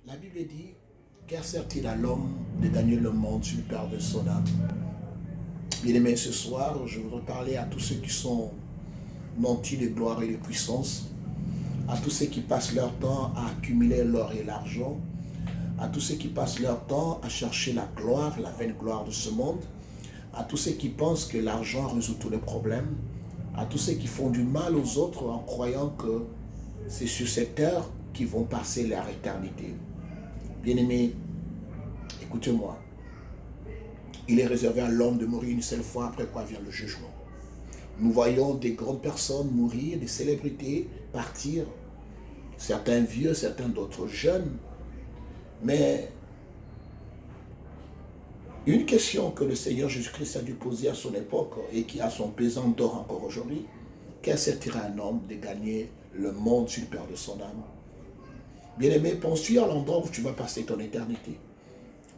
La Bible dit, car sert-il à l'homme de gagner le monde s'il perd de son âme? Bien-aimés, ce soir, je voudrais parler à tous ceux qui sont nantis de gloire et de puissance, à tous ceux qui passent leur temps à accumuler l'or et l'argent, à tous ceux qui passent leur temps à chercher la gloire, la vaine gloire de ce monde, à tous ceux qui pensent que l'argent résout tous les problèmes, à tous ceux qui font du mal aux autres en croyant que c'est sur cette terre qu'ils vont passer leur éternité. Bien-aimés, écoutez-moi. Il est réservé à l'homme de mourir une seule fois, après quoi vient le jugement. Nous voyons des grandes personnes mourir, des célébrités partir, certains vieux, certains d'autres jeunes. Mais une question que le Seigneur Jésus-Christ a dû poser à son époque et qui a son pesant d'or encore aujourd'hui, qu'est-ce que servira à un homme de gagner le monde s'il perd de son âme? Bien-aimé, penses-tu à l'endroit où tu vas passer ton éternité?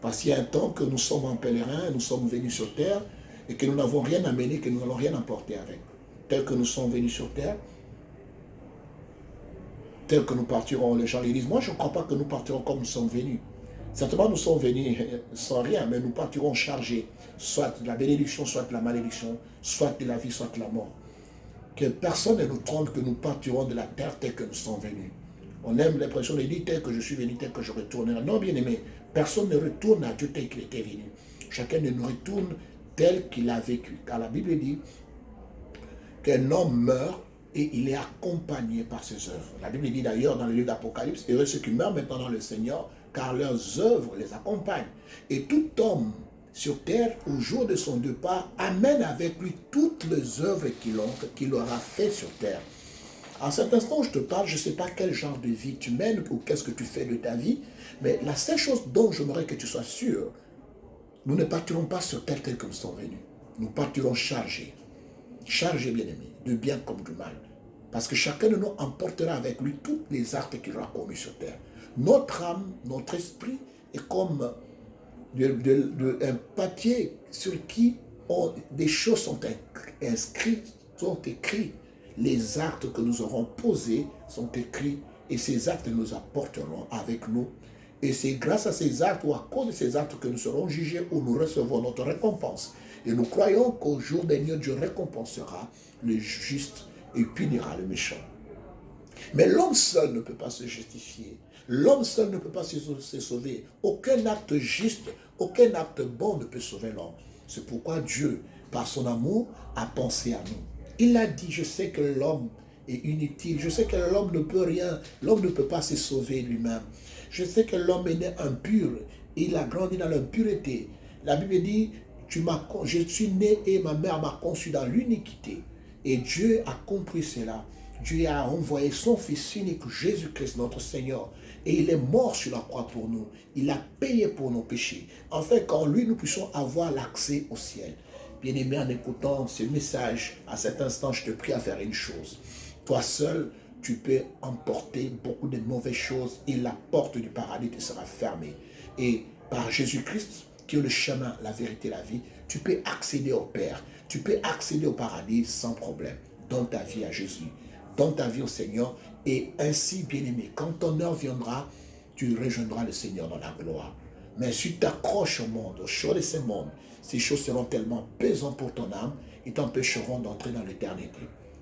Parce qu'il y a un temps que nous sommes en pèlerin, nous sommes venus sur terre et que nous n'avons rien amené, que nous n'allons rien emporter avec. Tel que nous sommes venus sur terre, tel que nous partirons, les gens les disent, moi je ne crois pas que nous partirons comme nous sommes venus. Certainement nous sommes venus sans rien, mais nous partirons chargés, soit de la bénédiction, soit de la malédiction, soit de la vie, soit de la mort. Que personne ne nous trompe que nous partirons de la terre telle que nous sommes venus. On aime l'impression de dire tel que je suis venu, tel que je retournerai. Non, bien aimé, personne ne retourne à Dieu tel qu'il était venu. Chacun de nous retourne tel qu'il a vécu. Car la Bible dit qu'un homme meurt et il est accompagné par ses œuvres. La Bible dit d'ailleurs dans le livre d'Apocalypse, heureux ceux qui meurent maintenant dans le Seigneur, car leurs œuvres les accompagnent. Et tout homme sur terre, au jour de son départ, amène avec lui toutes les œuvres qu'il aura fait sur terre. En cet instant où je te parle, je ne sais pas quel genre de vie tu mènes ou qu'est-ce que tu fais de ta vie, mais la seule chose dont j'aimerais que tu sois sûr, nous ne partirons pas sur terre tel que nous sommes venus. Nous partirons chargés bien-aimés, de bien comme du mal. Parce que chacun de nous emportera avec lui tous les actes qu'il aura commis sur terre. Notre âme, notre esprit est comme un papier sur qui des choses sont inscrites, sont écrits. Les actes que nous aurons posés sont écrits et ces actes nous apporteront avec nous. Et c'est grâce à ces actes ou à cause de ces actes que nous serons jugés ou nous recevons notre récompense. Et nous croyons qu'au jour dernier, Dieu récompensera le juste et punira le méchant. Mais l'homme seul ne peut pas se justifier. L'homme seul ne peut pas se sauver. Aucun acte juste, aucun acte bon ne peut sauver l'homme. C'est pourquoi Dieu, par son amour, a pensé à nous. Il a dit, je sais que l'homme est inutile. Je sais que l'homme ne peut rien. L'homme ne peut pas se sauver lui-même. Je sais que l'homme est né impur. Il a grandi dans l'impureté. La Bible dit, je suis né et ma mère m'a conçu dans l'iniquité. Et Dieu a compris cela. Dieu a envoyé son Fils unique, Jésus-Christ, notre Seigneur. Et il est mort sur la croix pour nous. Il a payé pour nos péchés. Enfin, qu'en lui, nous puissions avoir l'accès au ciel. Bien-aimé, en écoutant ce message, à cet instant, je te prie à faire une chose. Toi seul, tu peux emporter beaucoup de mauvaises choses et la porte du paradis te sera fermée. Et par Jésus-Christ, qui est le chemin, la vérité, la vie, tu peux accéder au Père. Tu peux accéder au paradis sans problème. Donne ta vie à Jésus. Donne ta vie au Seigneur. Et ainsi, bien-aimé, quand ton heure viendra, tu rejoindras le Seigneur dans la gloire. Mais si tu t'accroches au monde, aux choses de ce monde, ces choses seront tellement pesantes pour ton âme et t'empêcheront d'entrer dans l'éternité.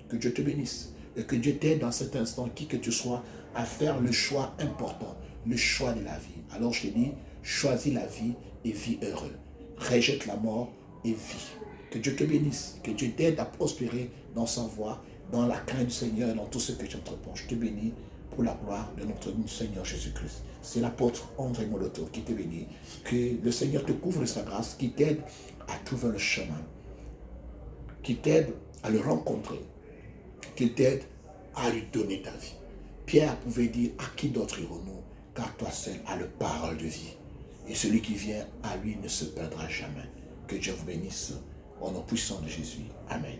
Que Dieu te bénisse et que Dieu t'aide dans cet instant, qui que tu sois, à faire le choix important, le choix de la vie. Alors je te dis, choisis la vie et vis heureux. Rejette la mort et vis. Que Dieu te bénisse, que Dieu t'aide à prospérer dans sa voie, dans la crainte du Seigneur et dans tout ce que tu entreprends. Je te bénis pour la gloire de notre Seigneur Jésus-Christ. C'est l'apôtre André Moloto qui te bénit. Que le Seigneur te couvre de sa grâce, qui t'aide à trouver le chemin, qui t'aide à le rencontrer, qui t'aide à lui donner ta vie. Pierre pouvait dire, à qui d'autre irons-nous, car toi seul as le parole de vie. Et celui qui vient à lui ne se perdra jamais. Que Dieu vous bénisse au nom puissant de Jésus. Amen.